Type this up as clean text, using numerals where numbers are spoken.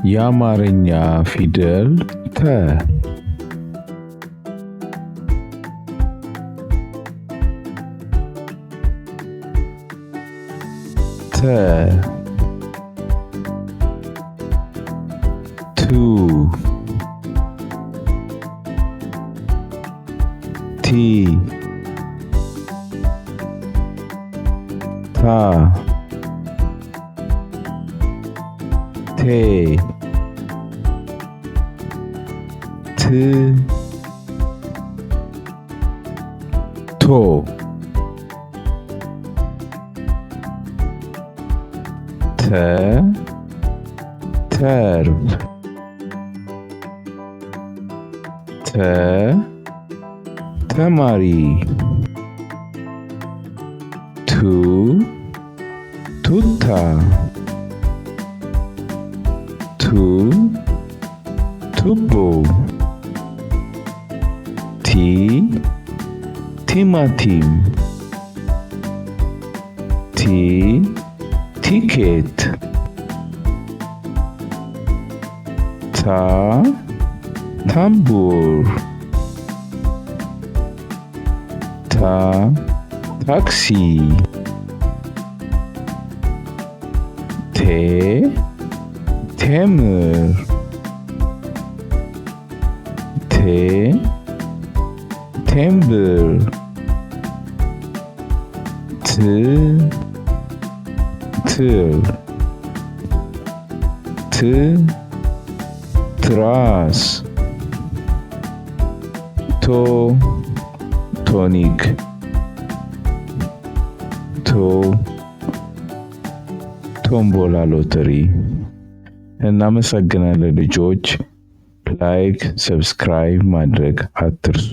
የአማርኛ ፊደል ተ ቱ ቲ ታ ቴ ት ቶ ተ ተርብ ተ ተማሪ ቱ ቱታ ቱ ቱቦ ቲ ቲማቲም ቲ ቲኬት ታ ታምቡር ታ ታክሲ ቴ ቴምር ቴ ቴምብር ት ትል ት ትራስ ቶ ቶኒክ ቶ ቶምቦላ ሎተሪ። እናመሰግናለን ልጆች። ላይክ ሰብስክራይብ ማድረግ አትርሱ።